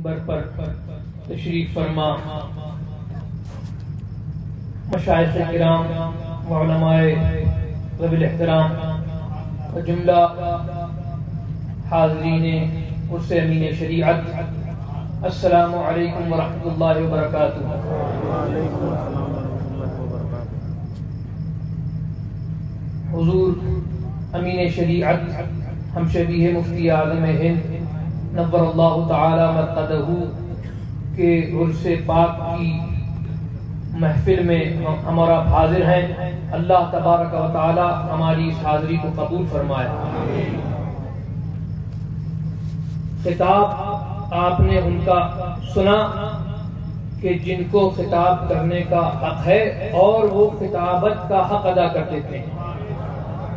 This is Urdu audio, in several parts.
منبر پر تشریف فرما مشائخ کرام وعلماء ذوی الاحترام و جملہ حاضرین عرس امین شریعت، السلام علیکم ورحمۃ اللہ وبرکاتہ۔ حضور امین شریعت ہم شبیہ مفتی اعظم ہند نور اللہ تعالی مرقدہ کے عرس پاک کی محفل میں ہم اور آپ حاضر ہیں۔ اللہ تبارک و تعالی ہماری اس حاضری کو قبول فرمائے۔ خطاب آپ نے ان کا سنا کہ جن کو خطاب کرنے کا حق ہے اور وہ خطابت کا حق ادا کرتے تھے،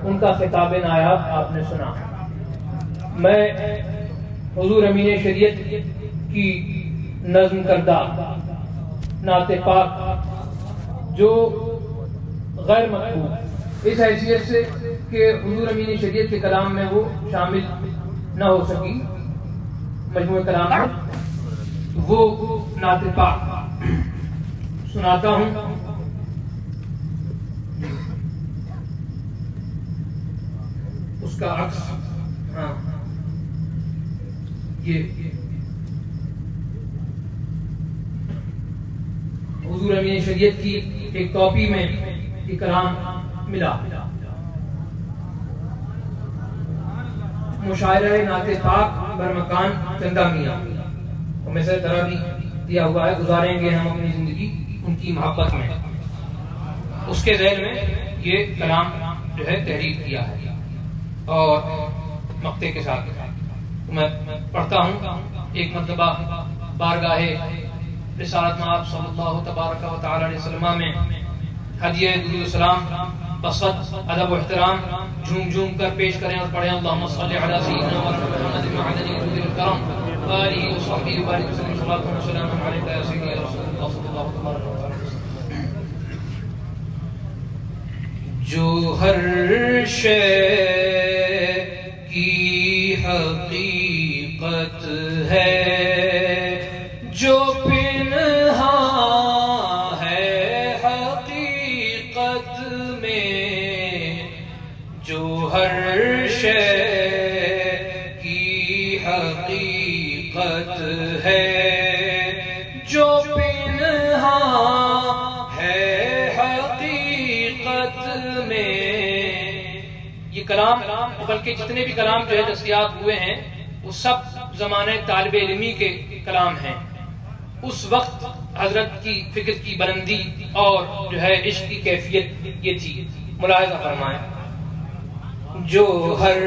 ان کا خطاب نایاب آپ نے سنا۔ میں حضور امین شریعت کی نظم کردہ نعت پاک جو غیر مطبوع اس حیثیت سے کہ حضور امین شریعت کے کلام میں وہ شامل نہ ہو سکی مجموعہ کلام میں، وہ نعت پاک سناتا ہوں۔ اس کا عکس یہ حضور امین شریعت کی ایک کاپی میں یہ کلام ملا۔ مشاعرہ نعت پاک برمکان چندہ میاں میں سے طرح بھی دیا ہوا ہے، گزاریں گے ہم اپنی زندگی ان کی محبت میں، اس کے ذیل میں یہ کلام جو ہے تحریر کیا ہے اور مقطع کے ساتھ میں پڑھتا ہوں۔ ایک مرتبہ بارگاہ رسالت مآب صلی اللہ تبارک و تعالی علیہ وسلم میں ہدیہ درود و سلام بصد ادب و احترام جھوم جھوم کر پیش کریں اور پڑھیں اللہم صلی علی سیدنا محمد معدن الجود والکرم آلہ و صحبہ وبارک وسلم صلاۃ و سلام علیک یا سیدی یا رسول اللہ صلی اللہ تبارک و تعالی وسلم۔ جو ہر شے کی حقیقت ہے جو پنہاں ہے حقیقت میں، جو ہر شے کی حقیقت ہے جو پنہاں ہے حقیقت میں۔ یہ کلام بلکہ جتنے بھی کلام جو ہے دستیاب ہوئے ہیں وہ سب زمانے طالب علمی کے کلام ہیں۔ اس وقت حضرت کی فکر کی بلندی اور جو ہے عشق کی کیفیت یہ تھی، ملاحظہ فرمائیں۔ جو ہر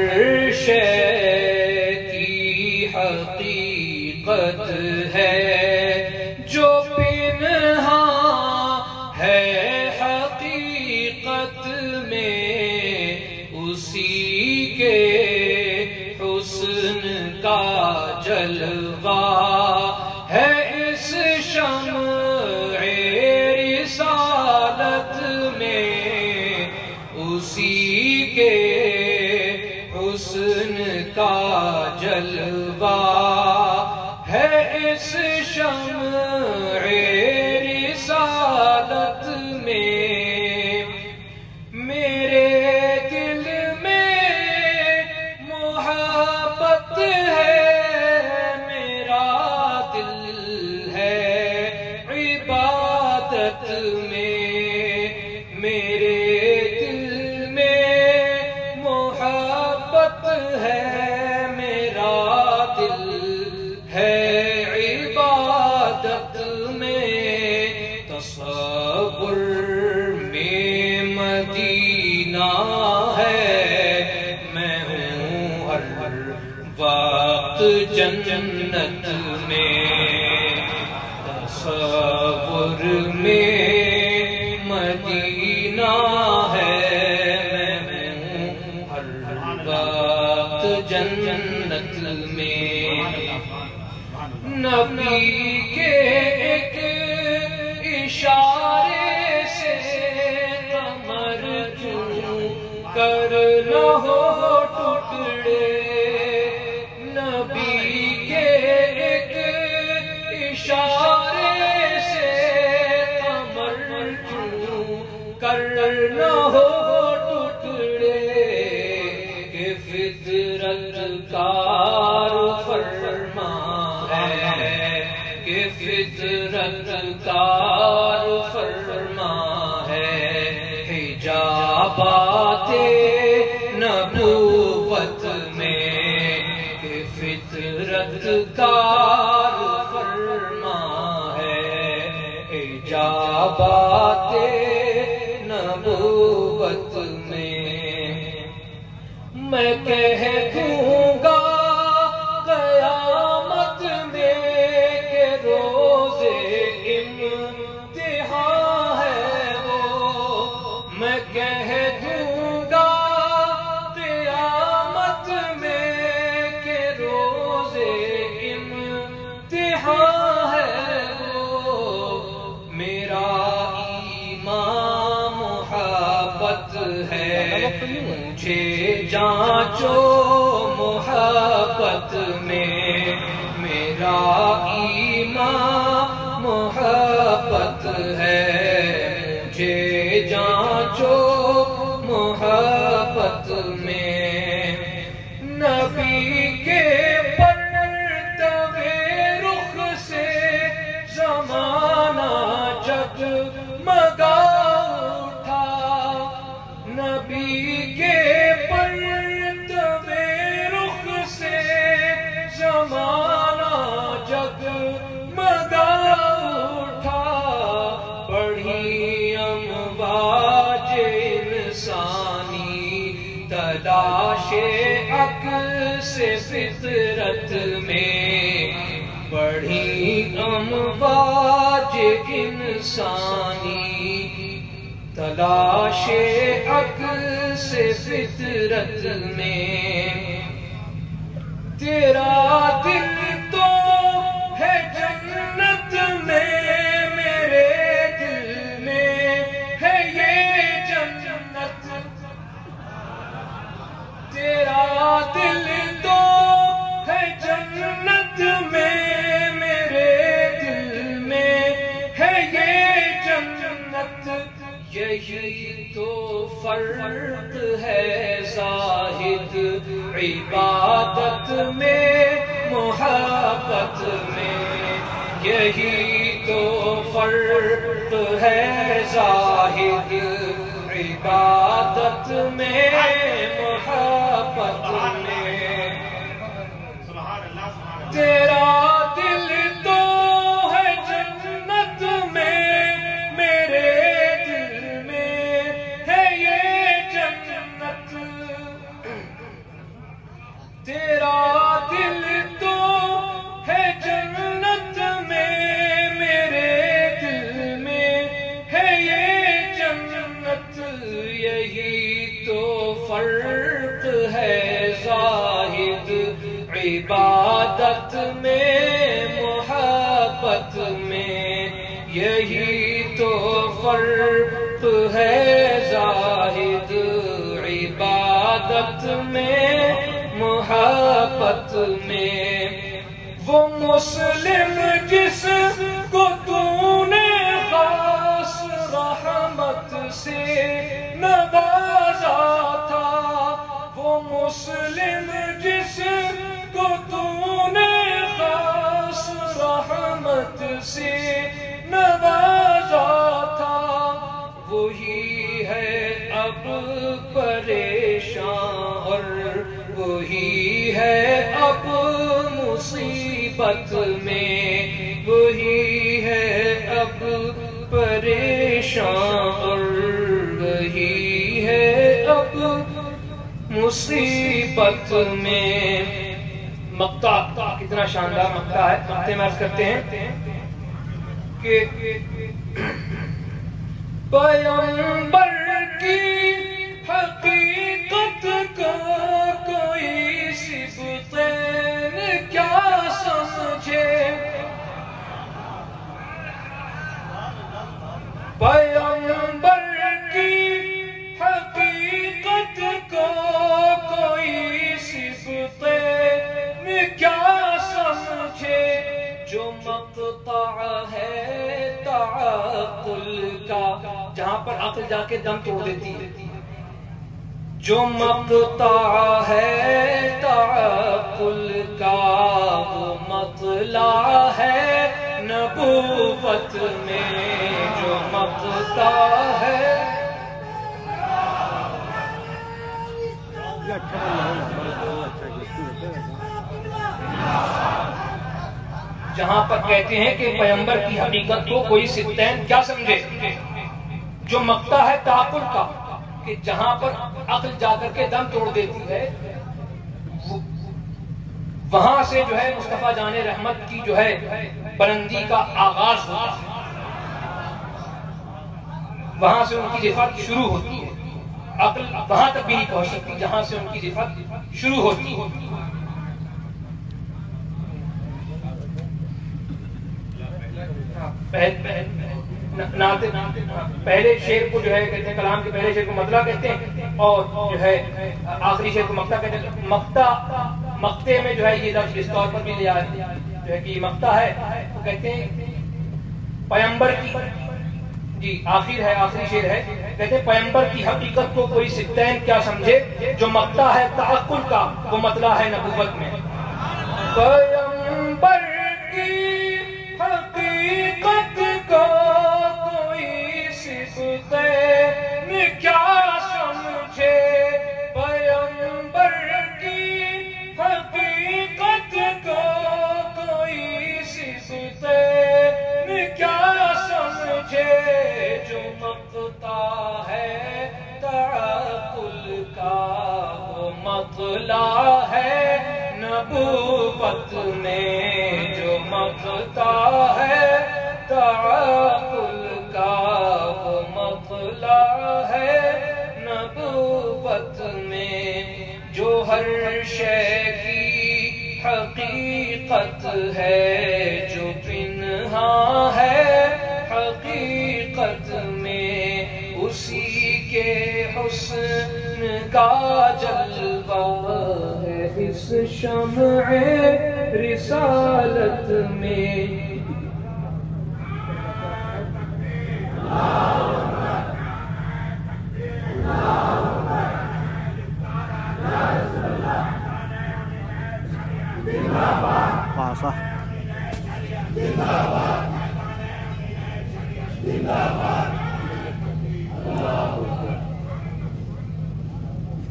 شے کی حقیقت ہے جو پنہاں ہے حقیقت میں، اسی کے حسن کا جلوہ ہے اس شمع رسالت میں، اسی کے حسن کا جلوہ ہے اس شمع رسالت میں۔ میرے دل میں محبت ہے، میرا دل ہے عبادت میں، میرے دل میں محبت ہے، میرا دل ہے عبادت میں۔ تصور میں مدینہ ہے، میں ہوں ہر وقت جنت میں۔ تصور میں مدینہ ہے، میں ہوں ہر وقت جنت میں۔ نبی کے ایک اشارے سے قمر کیوں کر نہ ہو ٹکڑے، نبی کے ایک کہ فطرت کار فرما ہے حجابات نبوت میں، کہ فطرت کار فرما ہے حجابات نبوت میں۔ میں کہہ دوں گا قیامت میں کہ روز امتحان ہے وہ، میں کہہ دوں گا قیامت میں کہ روز امتحان ہے وہ۔ میرا ایمان محبت ہے، مجھے جانچو محبت میں، میرا ایمان محبت ہے، مجھے جانچو محبت میں۔ نبی کے پرتوے رخ سے زمانہ جگمگا اٹھا، نبی کے پرتوے رخ سے زمانہ جگمگا اٹھا۔ بڑھی امواج انسانی تلاش عکس فطرت میں، بڑھی امواج انسانی تلاش عکس فطرت میں۔ تیرا دل تو ہے جنت میں، میرے دل میں ہے یہ جنت، تیرا دل تو ہے جنت میں، میرے دل میں ہے یہ جنت۔ یہی تو فرق ہے زاہد عبادت میں محبت میں، یہی تو فرق ہے زاہد عبادت میں محبت میں۔ تیرا دل تو ہے جنت میں، میرے دل میں ہے یہ جنت، تیرا دل تو ہے جنت میں، میرے دل میں ہے یہ جنت۔ یہی تو فرق ہے زاہد عبادت میں محبت میں، یہی تو فرق ہے زاہد عبادت میں محبت میں۔ وہ مسلم جس کو تو نے خاص رحمت سے نوازا تھا، وہ مسلم جس کو تو نے خاص رحمت سے نوازا تھا، وہی ہے اب پریشان اور وہی ہے اب مصیبت میں، وہی ہے اب پریشان اور وہی ہے اب مصیبت میں۔ مقطع کتنا شاندار مقطع ہے، مقطع میں عرض کرتے ہیں کہ پیغمبر کی حقیقت کا کوئی صفتین کیا سمجھے، پیغمبر کی حقیقت کو کوئی صفتین کیا سمجھے، جو مقطع ہے تعقل کا جہاں پر عقل جا کے دم توڑ دیتی ہے، جو مقطع ہے تعقل کا وہ مطلع ہے نبوت میں، جو مقطع ہے جہاں پر کہتے ہیں کہ پیغمبر کی حقیقت کو کوئی ستین کیا سمجھے، جو مقطع ہے تعقل کا کہ جہاں پر عقل جا کر کے دم توڑ دیتی ہے، وہاں سے جو ہے مصطفیٰ جان رحمت کی جو ہے بلندی کا آغاز ہوتا ہے، وہاں سے ان کی رفعت شروع ہوتی ہے۔ عقل وہاں تک بھی نہیں پہنچ سکتی جہاں سے ان کی رفعت شروع ہوتی ہے۔ پہلے شعر کو جو ہے کہتے ہیں، کلام کے پہلے شعر کو مطلع کہتے ہیں، اور جو ہے آخری شعر کو مقطع کہتے ہیں۔ مقطع میں جو ہے یہ لفظ اس طور پر بھی لیا ہے جو ہے کہ یہ مقطع ہے، تو کہتے ہیں پیغمبر کی جی آخر ہے، آخری شعر ہے، کہتے ہیں پیغمبر کی حقیقت کو کوئی ستین کیا سمجھے، جو مقطع ہے تعقل کا وہ مطلع ہے نبوت میں۔ پیغمبر کی حقیقت کو کوئی ستین کیا سمجھے، پیغمبر کی حقیقت کو کوئی ستین کیا سمجھے، جو مقطع ہے تعقل کا وہ مطلع ہے نبوت میں، جو مقطع ہے تعقل کا وہ مطلع ہے نبوت میں، جو ہر شے کی حقیقت ہے، جو پنہاں ہے حقیقت میں، اسی کے حسن کا جلوہ ہے اس شمع رسالت میں۔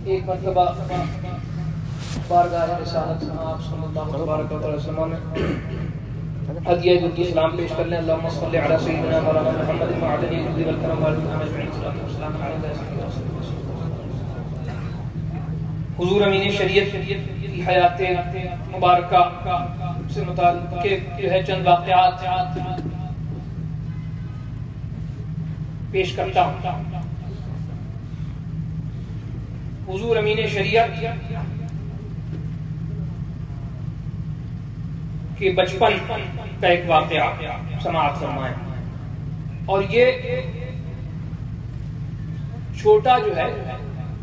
ایک مرتبہ بارگاہ رسالت آپ صلی اللہ تبارک و تعالی وسلم میں ہدیہ درود اسلام پیش کر لیں۔ اللہم صلی علی سیدنا مولانا محمد وعلی آلہ والکرام والسلام علیہ۔ حضور امین شریعت کی حیات مبارکہ سے متعلق جو ہے چند واقعات پیش کرتا ہوں۔ حضور امین شریعت کے بچپن کا ایک واقعہ سماعت فرمائیں، اور یہ چھوٹا جو ہے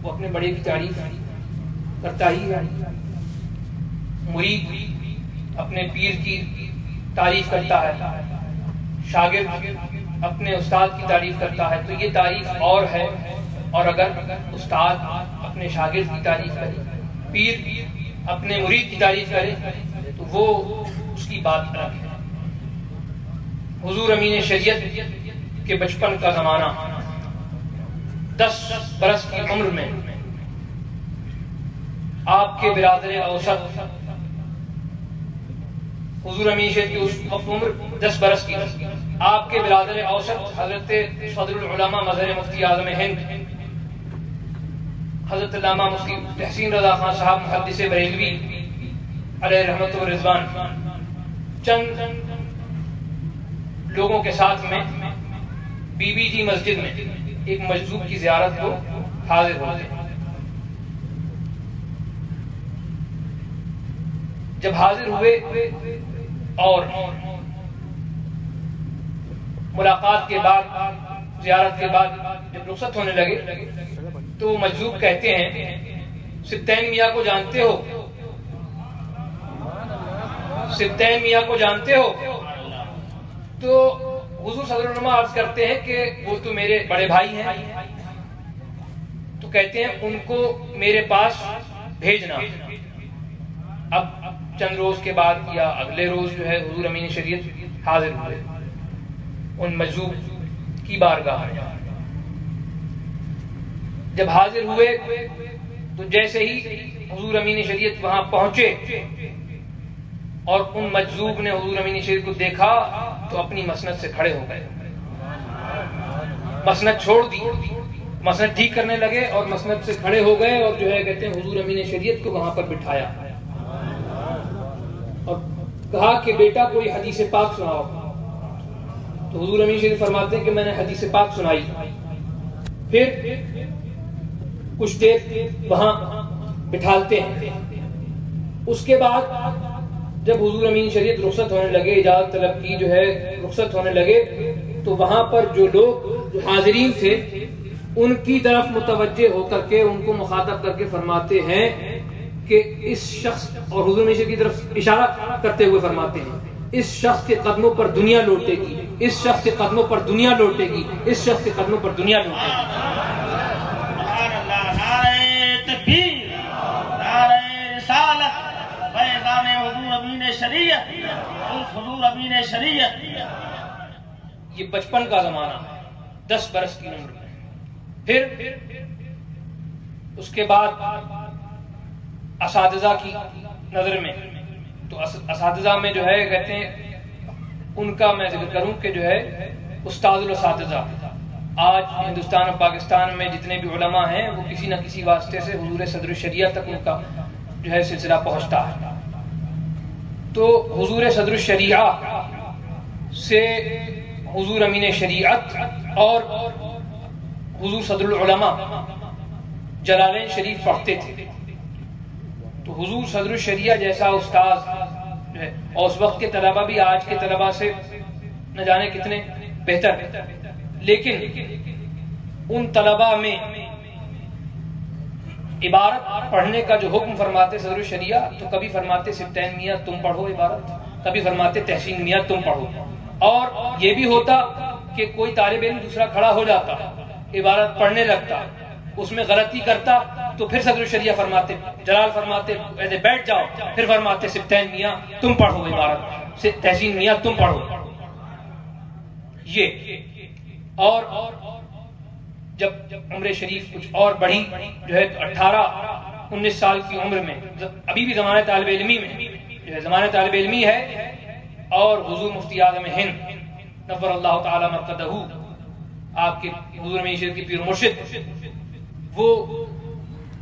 وہ اپنے بڑے کی تعریف کرتا ہی ہے، مرید اپنے پیر کی تعریف کرتا ہے، شاگرد اپنے استاد کی تعریف کرتا ہے، تو یہ تعریف اور ہے۔ اور اگر استاد اپنے شاگرد کی تعریف کرے، پیر اپنے مرید کی تعریف کرے، تو وہ اس کی بات الگ ہے۔ حضور امین شریعت کے بچپن کا زمانہ 10 برس کی عمر میں آپ کے برادر اوسط حضور امین شریعت کی اس وقت عمر 10 برس کی، آپ کے برادر اوسط حضرت صدر العلماء مظہر مفتی اعظم ہند حضرت علامہ مفتی تحسین رضا خان صاحب محدث بریلوی علیہ رحمت و رضوان چند لوگوں کے ساتھ میں بی بی جی مسجد میں ایک مجذوب کی زیارت کو حاضر ہوتے ہیں۔ جب حاضر ہوئے اور ملاقات کے بعد، زیارت کے بعد جب رخصت ہونے لگے، تو مجذوب کہتے ہیں ستین میاں کو جانتے ہو؟ ستین میاں کو جانتے ہو؟ تو حضور صدر العلماء عرض کرتے ہیں کہ وہ تو میرے بڑے بھائی ہیں۔ تو کہتے ہیں ان کو میرے پاس بھیجنا. اب چند روز کے بعد یا اگلے روز جو ہے حضور امین شریعت حاضر ہوئے ان مجذوب کی بارگاہ میں. جب حاضر ہوئے تو جیسے ہی حضور امین شریعت وہاں پہنچے اور ان مجذوب نے حضور امین شریعت کو دیکھا تو اپنی مسند سے کھڑے ہو گئے, مسند چھوڑ دی, مسند ٹھیک کرنے لگے اور مسند سے کھڑے ہو گئے اور جو ہے کہتے ہیں حضور امین شریعت کو وہاں پر بٹھایا اور کہا کہ بیٹا کوئی حدیث پاک سناؤ. تو حضور امین شریعت فرماتے ہیں کہ میں نے حدیث پاک سنائی. پھر کچھ دیر وہاں بٹھالتے ہیں. اس کے بعد جب حضور امین شریعت رخصت ہونے لگے, اجازت طلب کی جو ہے رخصت ہونے لگے, تو وہاں پر جو لوگ حاضرین تھے ان کی طرف متوجہ ہو کر کے ان کو مخاطب کر کے فرماتے ہیں کہ اس شخص, اور حضور امین شریعت کی طرف اشارہ کرتے ہوئے فرماتے ہیں اس شخص کے قدموں پر دنیا لوٹے گی, اس شخص کے قدموں پر دنیا لوٹے گی, اس شخص کے قدموں پر دنیا لوٹے گی. یہ بچپن کا زمانہ, 10 برس کی عمر میں. پھر اس کے بعد اساتذہ کی نظر میں, تو اساتذہ میں جو ہے کہتے ہیں ان کا میں ذکر کروں کہ جو ہے استاد الاساتذہ, آج ہندوستان اور پاکستان میں جتنے بھی علماء ہیں وہ کسی نہ کسی واسطے سے حضور صدر الشریعہ تک ان کا جو ہے سلسلہ پہنچتا ہے. تو حضور صدر الشریعہ سے حضور امین شریعت اور حضور صدر العلماء جلالین شریف پڑھتے تھے. تو حضور صدر الشریعہ جیسا استاذ جو ہے, اور اس وقت کے طلبہ بھی آج کے طلبہ سے نہ جانے کتنے بہتر, لیکن ان طلبہ میں عبارت پڑھنے کا جو حکم فرماتے صدر الشریعہ, تو کبھی فرماتے سبتین میاں تم پڑھو عبارت, کبھی فرماتے تحسین میاں تم پڑھو. اور یہ بھی ہوتا کہ کوئی طالب علم دوسرا کھڑا ہو جاتا, عبارت پڑھنے لگتا, اس میں غلطی کرتا تو پھر صدر الشریعہ فرماتے, جلال فرماتے ایسے بیٹھ جاؤ, پھر فرماتے سبتین میاں تم پڑھو عبارت, تحسین میاں تم پڑھو. یہ اور جب عمر شریف کچھ اور بڑھی جو ہے 18-19 سال کی عمر میں, ابھی بھی زمانہ طالب علمی میں جو ہے زمانہ طالب علمی ہے, اور حضور مفتی اعظم ہند نور اللہ تعالی مرقدہ آپ کے حضور امین شریعت کی پیر مرشد, وہ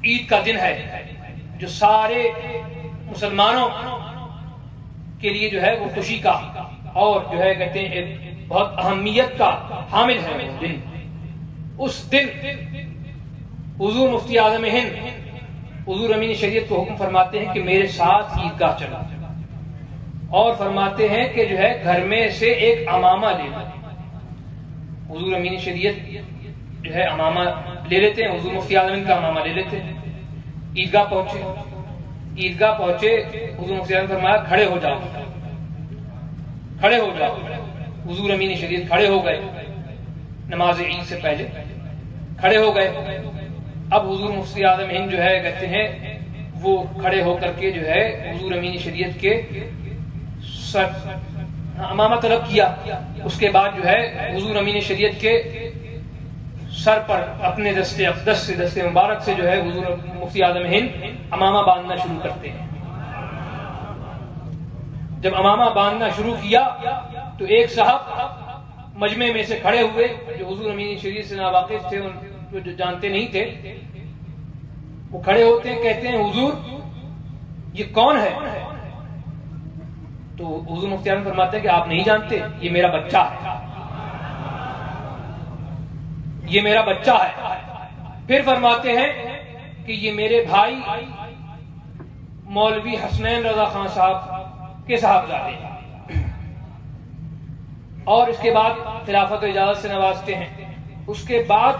عید کا دن ہے جو سارے مسلمانوں کے لیے جو ہے وہ خوشی کا اور جو ہے کہتے ہیں بہت اہمیت کا حامل ہے وہ دن. اس دن حضور مفتی اعظم ہند حضور امین شریعت کو حکم فرماتے ہیں کہ میرے ساتھ عیدگاہ چلا, اور فرماتے ہیں کہ جو ہے گھر میں سے ایک امامہ لے لو. حضور امین شریعت جو ہے امامہ لے لیتے ہیں, حضور مفتی اعظم ہند کا امامہ لے لیتے ہیں. عیدگاہ پہنچے, حضور مفتی اعظم فرمایا کھڑے ہو جاؤ, کھڑے ہو جاؤ. حضور امین شریعت کھڑے ہو گئے, نماز عید سے پہلے کھڑے ہو گئے. اب حضور مفتی اعظم ہند جو ہے کہتے ہیں وہ کھڑے ہو کر کے جو ہے حضور امین شریعت کے سر امامہ طلب کیا. اس کے بعد جو ہے حضور امین شریعت کے سر پر اپنے دستے اقدس سے, دستے مبارک سے جو ہے حضور مفتی اعظم ہند امامہ باندھنا شروع کرتے ہیں. جب امامہ باندھنا شروع کیا تو ایک صاحب مجمع میں سے کھڑے ہوئے جو حضور امین شریعت سے ناواقف تھے, ان جو جانتے نہیں تھے, وہ کھڑے ہوتے ہیں, کہتے ہیں حضور یہ کون ہے؟ تو حضور مفتی اعظم فرماتے ہیں کہ آپ نہیں جانتے, یہ میرا بچہ ہے, یہ میرا بچہ ہے. پھر فرماتے ہیں کہ یہ میرے بھائی مولوی حسنین رضا خان صاحب کے صاحبزادے ہیں. اور اس کے بعد خلافت و اجازت سے نوازتے ہیں. اس کے بعد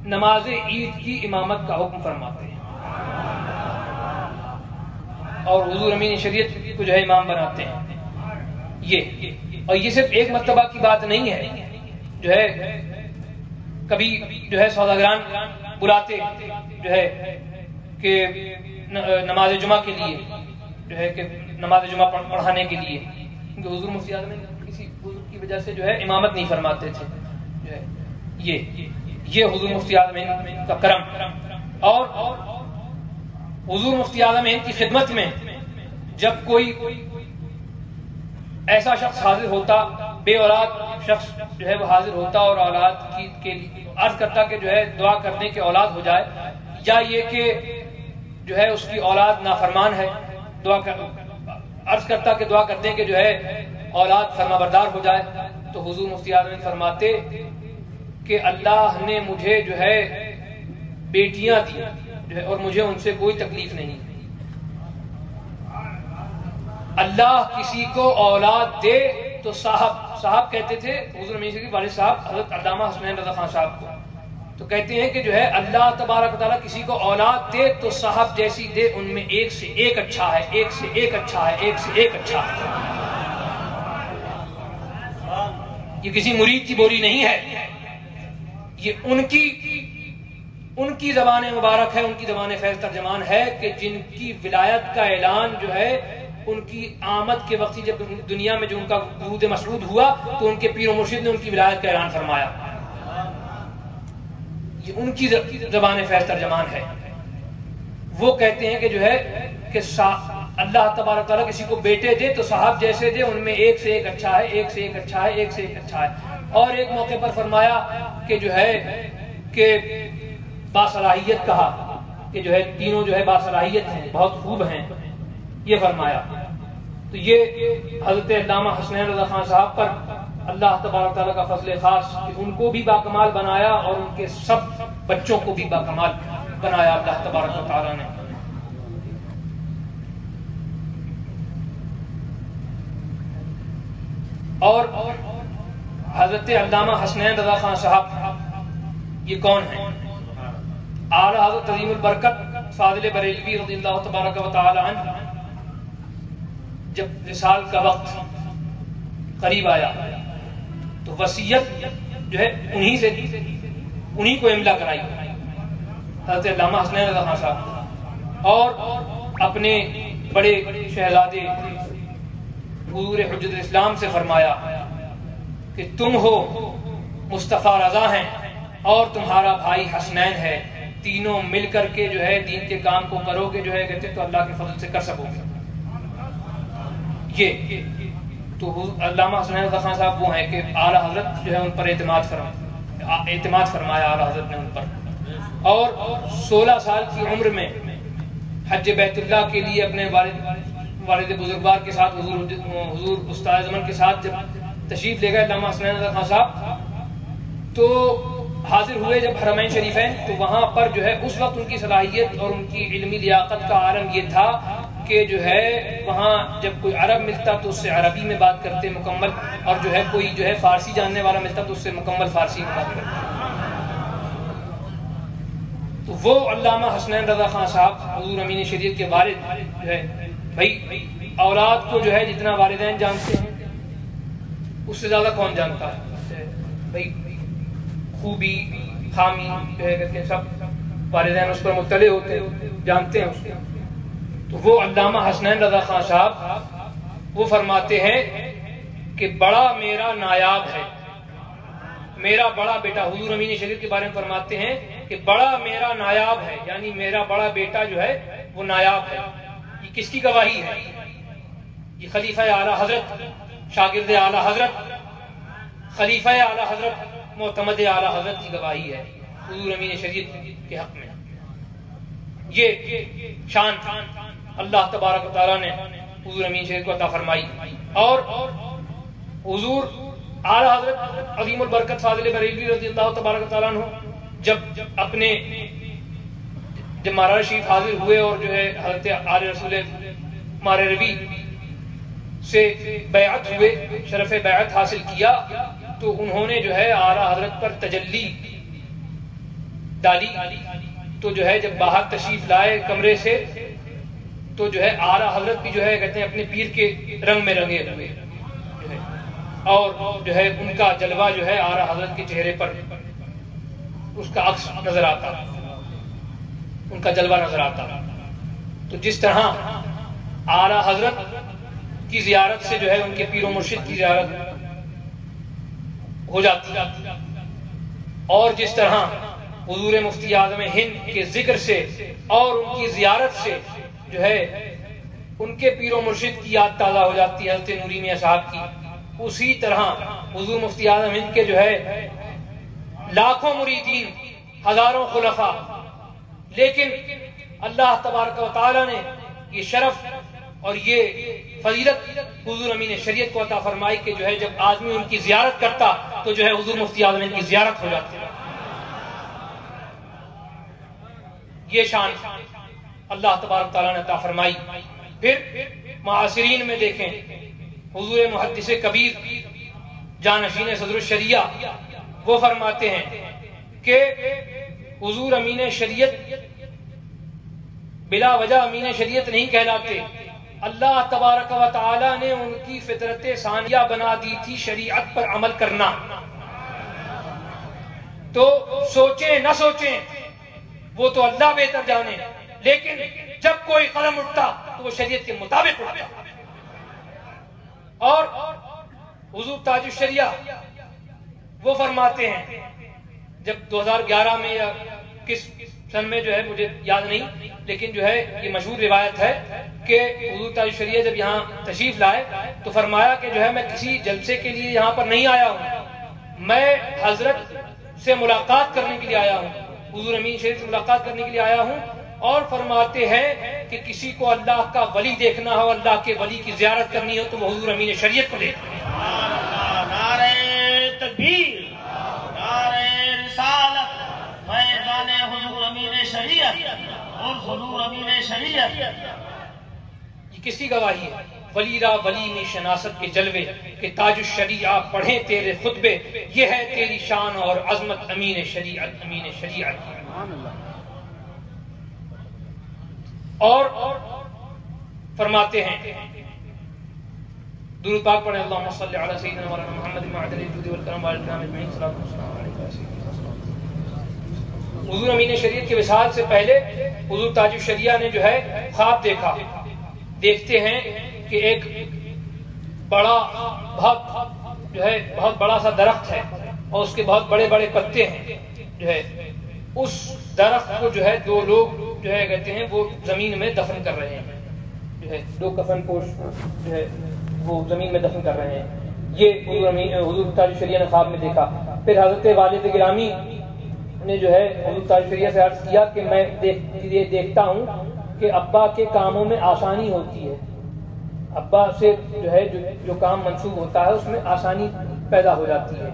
نماز عید کی امامت کا حکم فرماتے ہیں اور حضور امین شریعت کو جو ہے امام بناتے ہیں. اور یہ صرف ایک مرتبہ کی بات نہیں ہے, جو ہے کبھی جو ہے سوداگران بلاتے جو ہے کہ نماز جمعہ کے لیے جو ہے کہ نماز جمعہ پڑھانے کے لیے، کیونکہ حضور مفتی اعظم کسی بزرگ کی وجہ سے جو ہے امامت نہیں فرماتے تھے، جو ہے یہ حضور مفتی اعظم کا کرم. اور حضور مفتی اعظم کی خدمت میں جب کوئی ایسا شخص حاضر ہوتا، بے اولاد شخص جو ہے وہ حاضر ہوتا اور اولاد کے لیے عرض کرتا کہ جو ہے دعا کرنے کے اولاد ہو جائے، یا یہ کہ جو ہے اس کی اولاد نافرمان ہے، عرض کرتا کہ دعا کرتے ہیں کہ جو ہے اولاد فرما بردار ہو جائے، تو حضور مفتی اعظم فرماتے کہ اللہ نے مجھے جو ہے بیٹیاں دی جو ہے اور مجھے ان سے کوئی تکلیف نہیں. اللہ کسی کو اولاد دے تو صاحب کہتے تھے حضور امین کے والد صاحب حضرت علامہ حسنین رضا خان صاحب کو، تو کہتے ہیں کہ جو ہے اللہ تبارک و تعالیٰ کسی کو اولاد دے تو صاحب جیسی دے، ان میں ایک سے ایک اچھا ہے، ایک سے ایک اچھا ہے، ایک سے ایک اچھا ہے. یہ کسی مرید کی بولی نہیں ہے، یہ ان کی زبان مبارک ہے، ان کی زبان فیض ترجمان ہے کہ جن کی ولایت کا اعلان جو ہے ان کی آمد کے وقت جب دنیا میں جو ان کا ورود مسعود ہوا تو ان کے پیر و مرشد نے ان کی ولایت کا اعلان فرمایا. یہ ان کی زبان فیض ترجمان ہے. وہ کہتے ہیں کہ جو ہے کہ اللہ تبارک تعالیٰ کسی کو بیٹے دے تو صاحب جیسے دے، ان میں ایک سے ایک اچھا ہے، ایک سے ایک اچھا ہے، ایک سے ایک اچھا ہے. اور ایک موقع پر فرمایا کہ جو ہے کہ باصلاحیت کہا کہ جو ہے تینوں جو ہے باصلاحیت ہیں، بہت خوب ہیں، یہ فرمایا. تو یہ حضرت علامہ حسنین رضا خان صاحب پر اللہ تبارک تعالیٰ کا فضل خاص کہ ان کو بھی باکمال بنایا اور ان کے سب بچوں کو بھی باکمال بنایا اللہ تبارک و تعالیٰ نے. اور حضرت علامہ حسنین رضا خان صاحب یہ کون ہیں؟ اعلیٰ حضرت عظیم البرکت فاضل بریلوی رضی اللہ تبارک و تعالی عنہ جب وصال کا وقت قریب آیا تو وصیت جو ہے انہی کو املا کرائی حضرت علامہ حسنین رضا خان صاحب، اور اپنے بڑے شہزادے حضور حجت الاسلام سے فرمایا کہ تم ہو مصطفیٰ رضا ہیں اور تمہارا بھائی حسنین ہے، تینوں مل کر کے جو ہے دین کے کام کو کرو گے جو ہے کہتے تو اللہ کے فضل سے کر سکو گے. یہ تو علامہ حسنین رضا خان صاحب وہ ہیں کہ اعلیٰ حضرت جو ہے ان پر اعتماد فرمایا اعلیٰ حضرت نے ان پر. اور 16 سال کی عمر میں حج بیت اللہ کے لیے اپنے والد بزرگوار کے ساتھ حضور استاد زمن کے ساتھ جب تشریف لے گئے علامہ حسنین رضا خان صاحب تو حاضر ہوئے جب حرمین شریفین، تو وہاں پر جو ہے اس وقت ان کی صلاحیت اور ان کی علمی لیاقت کا عالم یہ تھا کہ جو ہے وہاں جب کوئی عرب ملتا تو اس سے عربی میں بات کرتے مکمل، اور جو ہے کوئی جو ہے فارسی جاننے والا ملتا تو اس سے مکمل فارسی میں بات کرتے. تو وہ علامہ حسنین رضا خان صاحب حضور امین شریعت کے والد جو ہے، بھائی اولاد کو جو ہے جتنا والدین جانتے ہیں اس سے زیادہ کون جانتا ہے؟ بھائی خوبی خامی جو ہے کہتے ہیں سب والدین اس پر مطلع ہوتے ہیں، جانتے ہیں اس کو. تو وہ علامہ حسنین رضا خان صاحب وہ فرماتے ہیں کہ بڑا میرا نایاب ہے، میرا بڑا بیٹا، حضور امین شریعت کے بارے میں فرماتے ہیں کہ بڑا میرا نایاب ہے، یعنی میرا بڑا بیٹا جو ہے وہ نایاب ہے. یہ کس کی گواہی ہے؟ یہ خلیفہ اعلیٰ حضرت، شاگرد اعلیٰ حضرت، خلیفہ اعلیٰ حضرت، معتمد اعلیٰ حضرت کی گواہی ہے حضور امین شریعت کے حق میں. یہ شان اللہ تبارک و تعالیٰ نے حضور امین شریعت کو عطا فرمائی. اور حضور اعلیٰ حضرت عظیم البرکت فاضل بریلوی رضی اللہ تبارک و تعالیٰ عنہ جب مارا شریف حاضر ہوئے اور جو ہے حضرت آل رسول مارا روی سے بیعت ہوئے، شرف بیعت حاصل کیا، تو انہوں نے جو ہے اعلیٰ حضرت پر تجلی ڈالی. تو جو ہے جب باہر تشریف لائے کمرے سے تو جو ہے اعلیٰ حضرت بھی جو ہے کہتے ہیں اپنے پیر کے رنگ میں رنگے ہوئے جو ہے، اور جو ہے ان کا جلوہ جو ہے اعلیٰ حضرت کے چہرے پر اس کا عکس نظر آتا. ان کا جلوہ نظر آتا. تو جس طرح اعلیٰ حضرت کی زیارت سے جو ہے ان کے پیر و مرشد کی زیارت ہو جاتی، اور جس طرح حضور مفتی اعظم ہند کے ذکر سے اور ان کی زیارت سے جو ہے ان کے پیر و مرشد کی یاد تازہ ہو جاتی ہے حضرت نوری میاں صاحب کی، اسی طرح حضور مفتی اعظم ہند کے جو ہے لاکھوں مریدین، ہزاروں خلفاء، لیکن اللہ تبارک و تعالی نے یہ شرف اور یہ فضیلت حضور امین شریعت کو عطا فرمائی کہ جو ہے جب آدمی ان کی زیارت کرتا تو جو ہے حضور مفتی اعظم ہند کی زیارت ہو جاتی. یہ شان اللہ تبارک تعالیٰ نے عطا فرمائی. پھر معاصرین میں دیکھیں حضور محدث کبیر جانشین صدر الشریعہ وہ فرماتے ہیں کہ حضور امین شریعت بلا وجہ امین شریعت نہیں کہلاتے، اللہ تبارک و تعالی نے ان کی فطرت ثانیہ بنا دی تھی شریعت پر عمل کرنا. تو سوچیں نہ سوچیں وہ تو اللہ بہتر جانے، لیکن جب کوئی قدم اٹھتا تو وہ شریعت کے مطابق اٹھتا. اور حضور تاج الشریعہ وہ فرماتے ہیں جب 2011 میں یا کس سن میں جو ہے مجھے یاد نہیں، لیکن جو ہے یہ مشہور روایت ہے کہ حضور تاج الشریعہ جب یہاں تشریف لائے تو فرمایا کہ جو ہے میں کسی جلسے کے لیے یہاں پر نہیں آیا ہوں، میں حضرت سے ملاقات کرنے کے لیے آیا ہوں، حضور امین شریف سے ملاقات کرنے کے لیے آیا ہوں. اور فرماتے ہیں کہ کسی کو اللہ کا ولی دیکھنا ہو، اللہ کے ولی کی زیارت کرنی ہو تو وہ حضور امین شریعت کو دیکھنا. نعرہ تکبیر، نعرہ رسالت، فیضان حضور امین شریعت اور حضور امین شریعت. یہ کس کی گواہی ہے؟ ولی را ولی میں شناست کے جلوے کہ تاج الشریعہ پڑھیں تیرے خطبے، یہ ہے تیری شان اور عظمت امین شریعت امین شریعت. اور فرماتے ہیں درود پاک پڑھیں اللہم صلی علی سیدنا مولانا محمد معدل الجود والکرم والکرام اجمعین. صلی اللہ علیہ وسلم. حضور امین شریعت کے وصال سے پہلے حضور تاج الشریعہ نے جو ہے خواب دیکھا. دیکھتے ہیں کہ ایک بڑا بہت بڑا سا درخت ہے اور اس کے بہت بڑے بڑے پتے ہیں. جو ہے اس درخت کو جو ہے دو لوگ جو ہے کہتے ہیں وہ زمین میں دفن کر رہے ہیں. جو ہے دو کفن پوش جو ہے وہ زمین میں دفن کر رہے ہیں. یہ حضور تاج الشریعہ نے خواب میں دیکھا. پھر حضرت والد گرامی نے جو ہے حضور تاج الشریعہ سے عرض کیا کہ میں دیکھتا ہوں کہ ابا کے کاموں میں آسانی ہوتی ہے، ابا سے جو ہے جو کام منسوب ہوتا ہے اس میں آسانی پیدا ہو جاتی ہے.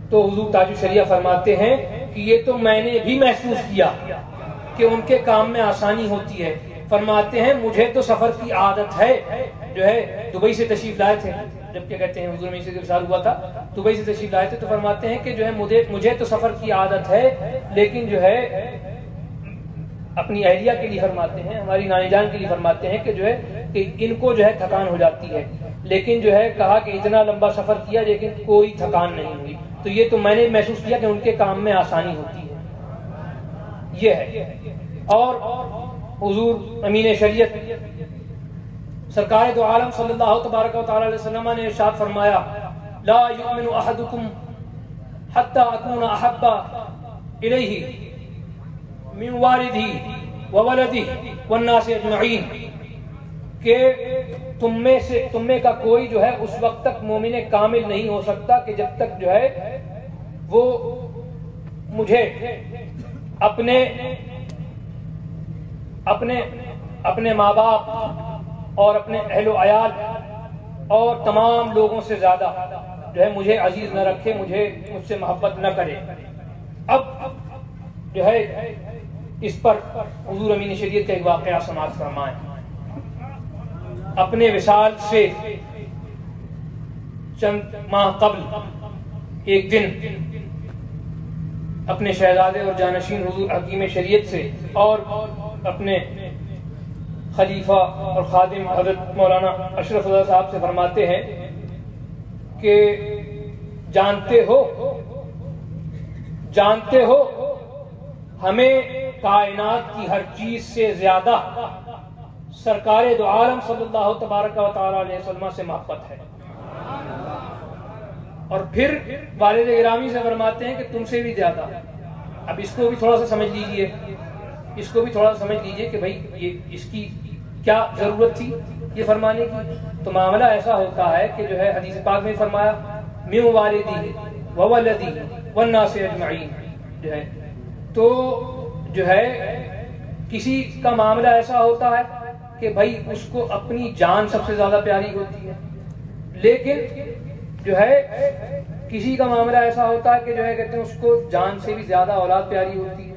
تو حضور تاج الشریعہ فرماتے ہیں کہ یہ تو میں نے بھی محسوس کیا کہ ان کے کام میں آسانی ہوتی ہے. فرماتے ہیں مجھے تو سفر کی عادت ہے. جو ہے دبئی سے تشریف لائے تھے جب کیا کہتے ہیں حضور امین سے وصال ہوا تھا، دبئی سے تشریف لائے تھے. تو فرماتے ہیں کہ جو ہے مجھے تو سفر کی عادت ہے، لیکن جو ہے اپنی اہلیہ کے لیے فرماتے ہیں، ہماری نانی جان کے لیے فرماتے ہیں کہ جو ہے کہ ان کو جو ہے تھکان ہو جاتی ہے، لیکن جو ہے کہا کہ اتنا لمبا سفر کیا لیکن کوئی تھکان نہیں ہوئی. تو یہ تو میں نے محسوس کیا کہ ان کے کام میں آسانی ہوتی ہے. یہ ہے. اور حضور امین شریعت سرکار دو عالم صلی اللہ تبارک و تعالی علیہ وسلم نے ارشاد فرمایا لا یؤمن احدکم حتی اکون احب الیہ من والدہ وولدہ والناس اجمعین، کہ تم میں کا کوئی جو ہے اس وقت تک مومن کامل نہیں ہو سکتا کہ جب تک جو ہے وہ مجھے اپنے ماں باپ اور اپنے اہل و عیال اور تمام لوگوں سے زیادہ جو ہے مجھے عزیز نہ رکھے، مجھ سے محبت نہ کرے. اب جو ہے اس پر حضور امین شریعت کا ایک واقعہ سماعت فرمائیں. اپنے وصال سے چند ماہ قبل ایک دن اپنے شہزادے اور جانشین حضور حکیم شریعت سے اور اپنے خلیفہ اور خادم حضرت مولانا اشرف رضا صاحب سے فرماتے ہیں کہ جانتے ہو ہمیں کائنات کی ہر چیز سے زیادہ سرکار دو عالم صلی اللہ تبارک و تعالی علیہ وسلم سے محبت ہے. اور پھر والد گرامی سے فرماتے ہیں کہ تم سے بھی زیادہ. اب اس کو بھی تھوڑا سا سمجھ لیجئے، اس کو بھی تھوڑا سا سمجھ لیجئے کہ بھائی یہ اس کی کیا ضرورت تھی یہ فرمانے کی. تو معاملہ ایسا ہوتا ہے کہ جو ہے حدیث پاک میں فرمایا من والدی وولدی والناس اجمعین، جو ہے تو جو ہے کسی کا معاملہ ایسا ہوتا ہے کہ بھائی اس کو اپنی جان سب سے زیادہ پیاری ہوتی ہے، لیکن جو ہے کسی کا معاملہ ایسا ہوتا ہے کہ جو ہے کہتے ہیں اس کو جان سے بھی زیادہ اولاد پیاری ہوتی ہے.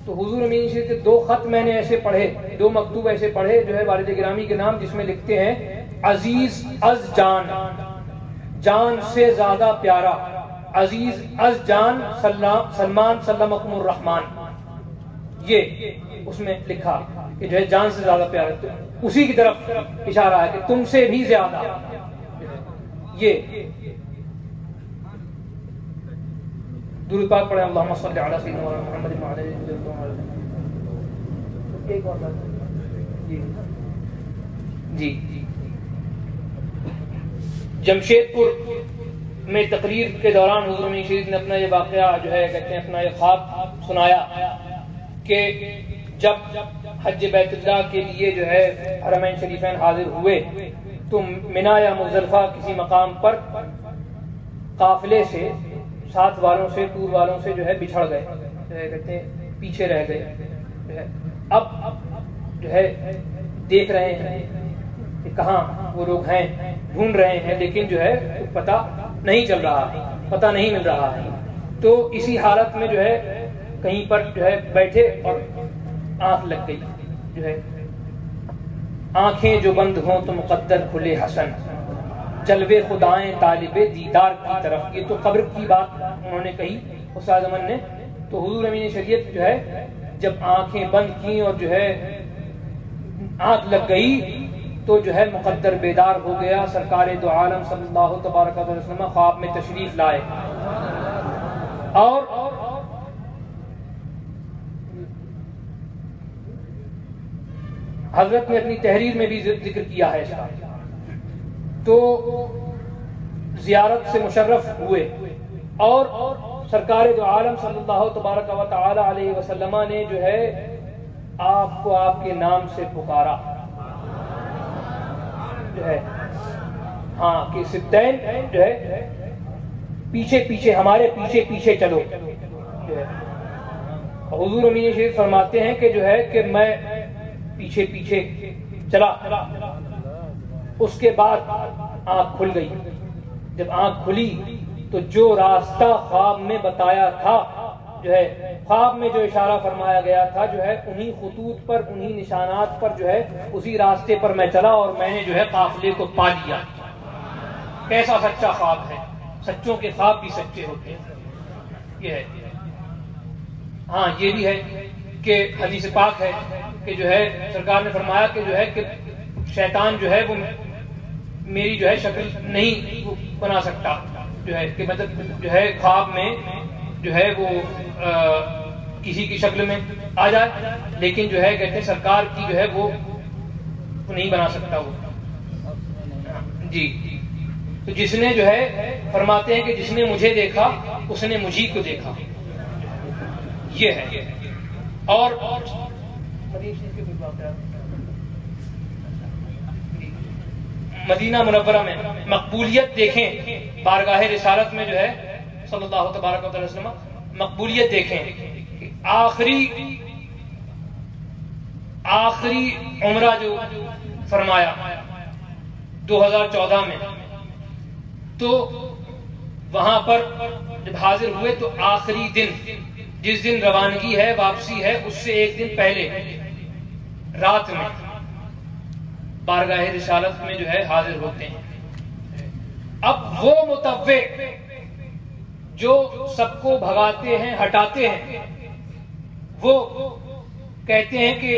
تو حضور امین شریف کے 2 خط میں نے ایسے پڑھے، 2 مکتوب ایسے پڑھے جو ہے والد گرامی کے نام، جس میں لکھتے ہیں عزیز از جان، جان سے زیادہ پیارا، عزیز از جان سلمان سلمکم الرحمن. یہ اس میں لکھا کہ جو ہے جان سے زیادہ پیارا، اسی کی طرف اشارہ ہے کہ تم سے بھی زیادہ. یہ درود پاک پڑھیں اللہم صلی علی سیدنا محمد وعلی آلہ وصحبہ. ایک اور بات جی جمشید پور میں تقریر کے دوران حضور امین شریف نے اپنا یہ واقعہ جو ہے کہتے ہیں اپنا یہ خواب سنایا کہ جب حج بیت اللہ کے لیے جو ہے حرمین شریفین حاضر ہوئے تو منا یا مزدلفہ کسی مقام پر قافلے سے ساتھ والوں سے ٹور والوں سے جو ہے بچھڑ گئے، جو ہے کہتے ہیں پیچھے رہ گئے. اب جو ہے دیکھ رہے ہیں کہ کہاں وہ لوگ ہیں، ڈھونڈ رہے ہیں، لیکن جو ہے پتہ نہیں چل رہا ہے، پتہ نہیں مل رہا ہے. تو اسی حالت میں جو ہے کہیں پر جو ہے بیٹھے اور آنکھ لگ گئی. جو ہے آنکھیں جو بند ہوں تو مقدر کھلے حسن، جلوے خدائیں طالب دیدار کی طرف. یہ تو قبر کی بات انہوں نے کہی استاد امن نے. تو حضور امین شریعت جو ہے جب آنکھیں بند کی اور جو ہے آنکھ لگ گئی تو جو ہے مقدر بیدار ہو گیا. سرکار دو عالم صلی اللہ تبارک و وسلم خواب میں تشریف لائے اور حضرت نے اپنی تحریر میں بھی ذکر کیا ہے اس کا. تو زیارت سے مشرف ہوئے اور سرکار دو عالم صلی اللہ تبارک و تعالی علیہ وسلم نے جو ہے آپ کو آپ کے نام سے پکارا، جو ہے ہاں کہ ستین جو ہے پیچھے پیچھے ہمارے پیچھے پیچھے چلو. جو ہے حضور امین شریف فرماتے ہیں کہ جو ہے کہ میں پیچھے پیچھے چلا. اس کے بعد آنکھ کھل گئی. جب آنکھ کھلی تو جو راستہ خواب میں بتایا تھا، جو ہے خواب میں جو اشارہ فرمایا گیا تھا، جو ہے انہی خطوط پر، انہی نشانات پر جو ہے اسی راستے پر میں چلا اور میں نے جو ہے قافلے کو پا لیا. کیسا سچا خواب ہے! سچوں کے خواب بھی سچے ہوتے ہیں. یہ ہے. ہاں یہ بھی ہے کہ حدیث پاک ہے کہ جو ہے سرکار نے فرمایا کہ جو ہے کہ شیطان جو ہے وہ میری جو ہے شکل نہیں بنا سکتا. جو ہے کہ مطلب جو ہے خواب میں جو ہے وہ کسی کی شکل میں آ جائے، لیکن جو ہے کہتے ہیں سرکار کی جو ہے وہ نہیں بنا سکتا وہ. جی تو جس نے جو ہے فرماتے ہیں کہ جس نے مجھے دیکھا اس نے مجھی کو دیکھا. یہ ہے. اور مدینہ منورہ میں مقبولیت دیکھیں، بارگاہ رسالت میں جو ہے صلی اللہ تبارک و تعالی وسلم مقبولیت دیکھیں کہ آخری عمرہ جو فرمایا 2014 میں، تو وہاں پر جب حاضر ہوئے تو آخری دن جس دن روانگی ہے، واپسی ہے، اس سے ایک دن پہلے رات میں بارگاہ رسالت میں جو ہے حاضر ہوتے ہیں. اب وہ متوع جو سب کو بھگاتے ہیں، ہٹاتے ہیں، وہ کہتے ہیں کہ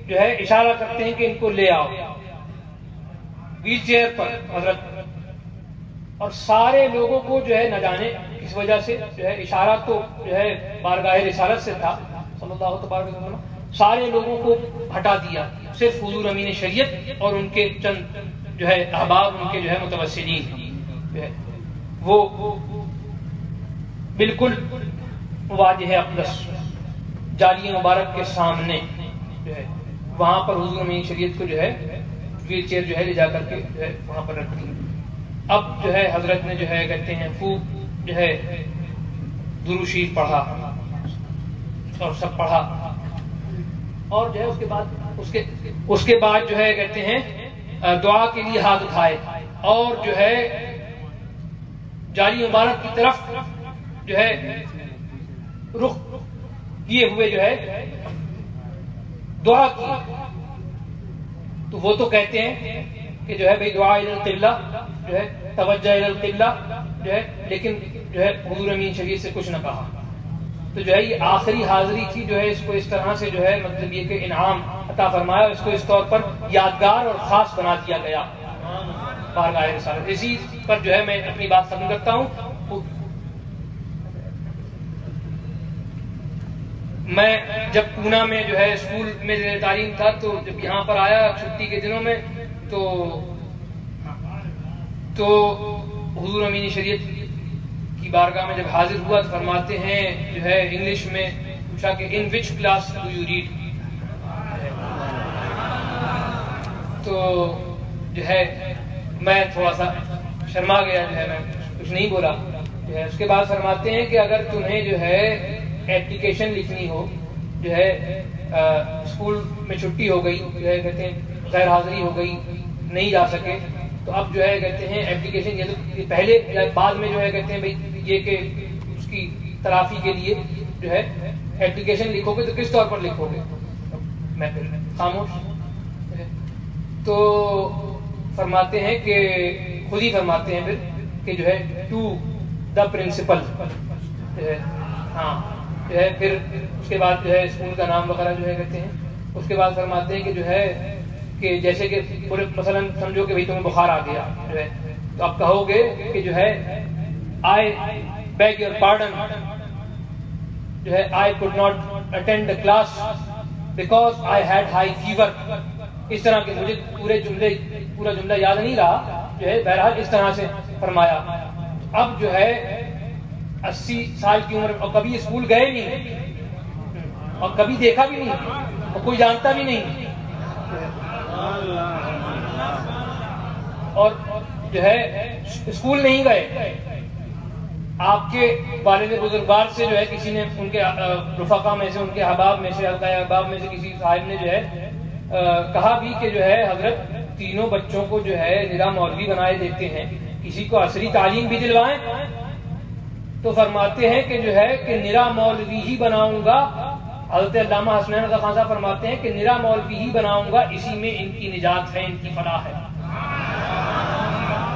جو ہے اشارہ کرتے ہیں کہ ان کو لے آؤ ویل چیئر پر حضرت. اور سارے لوگوں کو جو ہے نہ جانے کس وجہ سے جو ہے اشارہ تو جو ہے بارگاہ رسالت سے تھا، صلی اللہ تبارک وسلم سارے لوگوں کو ہٹا دیا، صرف حضور امین شریعت اور ان کے چند جو ہے احباب، ان کے جو ہے متوسلین جو ہے وہ بالکل واجہ اقدس جالی مبارک کے سامنے جو ہے وہاں پر حضور امین شریعت کو جو ہے ویل چیئر جو ہے لے جا کر کے جو ہے وہاں پر رکھ دی۔ اب جو ہے حضرت نے جو ہے کہتے ہیں خوب جو ہے درود شریف پڑھا اور سب پڑھا، اور جو ہے اس کے بعد جو ہے کہتے ہیں دعا کے لیے ہاتھ اٹھائے اور جو ہے جالی مبارک کی طرف جو ہے رخ کیے ہوئے جو ہے دعا کی۔ تو وہ تو کہتے ہیں کہ جو ہے بھئی دعا الی القبلہ جو ہے توجہ الی القبلہ جو ہے، لیکن جو ہے حضور امین شریعت سے کچھ نہ کہا۔ تو جو ہے یہ آخری حاضری تھی، جو ہے اس کو اس طرح سے جو ہے مطلب یہ کہ انعام عطا فرمایا، اس کو اس طور پر یادگار اور خاص بنا دیا گیا بارگاہ رسالت۔ اسی پر جو ہے میں اپنی بات ختم کرتا ہوں۔ میں جب پونا میں جو ہے اسکول میں تعلیم تھا، تو جب یہاں پر آیا چھٹی کے دنوں میں تو حضور امین شریعت کی بارگاہ میں جب حاضر ہوا تو فرماتے ہیں جو ہے انگلش میں پوچھا کہ ان وچ کلاس ڈو یو ریڈ، تو جو ہے میں تھوڑا سا شرما گیا، جو ہے میں کچھ نہیں بولا جو ہے۔ اس کے بعد فرماتے ہیں کہ اگر تمہیں جو ہے ایپلیکیشن لکھنی ہو، جو ہے اسکول میں چھٹی ہو گئی، جو ہے کہتے ہیں غیر حاضری ہو گئی، نہیں جا سکے، تو اب جو ہے کہتے ہیں ایپلیکیشن یہ تو پہلے بعد میں جو ہے کہتے ہیں بھائی یہ کہ اس کی تلافی کے لیے جو ہے ایپلیکیشن لکھو گے تو کس طور پر لکھو گے؟ میں پھر خاموش۔ تو فرماتے ہیں کہ خود ہی فرماتے ہیں پھر کہ جو ہے ٹو دا پرنسپل جو ہے، ہاں جو ہے پھر اس کے بعد جو ہے اسکول کا نام وغیرہ جو ہے کہتے ہیں۔ اس کے بعد فرماتے ہیں کہ جو ہے کہ جیسے کہ مثلا سمجھو کہ بھئی تمہیں بخار آ گیا جو ہے، تو آپ کہو گے کہ جو ہے آئی بیگ یور پارڈن جو ہے I could not attend the class because I had high fever. اس طرح کے مجھے پورا جملہ یاد نہیں رہا جو ہے، بہرحال اس طرح سے فرمایا۔ اب جو ہے 80 سال کی عمر اور کبھی اسکول گئے نہیں اور کبھی دیکھا بھی نہیں اور کوئی جانتا بھی نہیں، اور جو ہے اسکول نہیں گئے۔ آپ کے والد بزرگوار سے جو ہے کسی نے ان کے رفقا میں سے، ان کے احباب میں سے، حلقہ احباب میں سے کسی صاحب نے جو ہے کہا بھی کہ جو ہے حضرت تینوں بچوں کو جو ہے نرا مولوی بنائے دیتے ہیں، کسی کو عصری تعلیم بھی دلوائیں۔ تو فرماتے ہیں کہ جو ہے کہ نرا مولوی ہی بناؤں گا۔ حضرت علامہ حسنین رضا خان صاحب فرماتے ہیں کہ نرا مولوی ہی بناؤں گا، اسی میں ان کی نجات ہے، ان کی فلاح ہے۔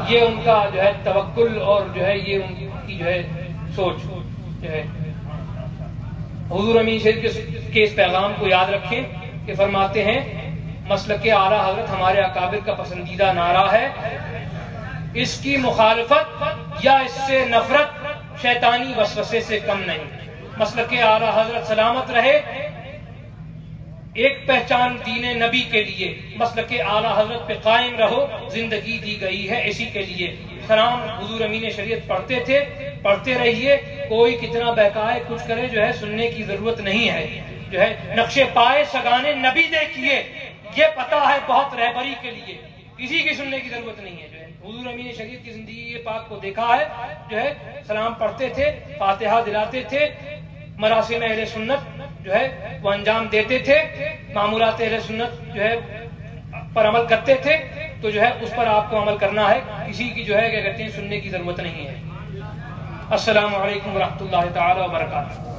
یہ ان کا جو ہے توکل اور جو ہے یہ ان کی جو ہے سوچ جو ہے۔ حضور امین شریف کے اس پیغام کو یاد رکھیں کہ فرماتے ہیں مسلک اعلیٰ حضرت ہمارے اکابر کا پسندیدہ نعرہ ہے، اس کی مخالفت یا اس سے نفرت شیطانی وسوسے سے کم نہیں۔ مسلک اعلیٰ حضرت سلامت رہے، ایک پہچان دین نبی کے لیے مسلک اعلیٰ حضرت پہ قائم رہو، زندگی دی گئی ہے اسی کے لیے۔ سلام حضور امین شریعت پڑھتے تھے، پڑھتے رہیے، کوئی کتنا بہکائے کچھ کرے جو ہے سننے کی ضرورت نہیں ہے۔ جو ہے نقش پائے سگانے نبی دیکھیے، یہ پتہ ہے بہت رہبری کے لیے، کسی کی سننے کی ضرورت نہیں ہے۔ جو ہے حضور امین شریعت کی زندگی پاک کو دیکھا ہے، جو ہے سلام پڑھتے تھے، فاتحہ دلاتے تھے، مراسم اہل سنت جو ہے وہ انجام دیتے تھے، معمولات اہل سنت جو ہے پر عمل کرتے تھے، تو جو ہے اس پر آپ کو عمل کرنا ہے، کسی کی جو ہے کیا کہتے ہیں سننے کی ضرورت نہیں ہے۔ السلام علیکم ورحمۃ اللہ تعالی وبرکاتہ۔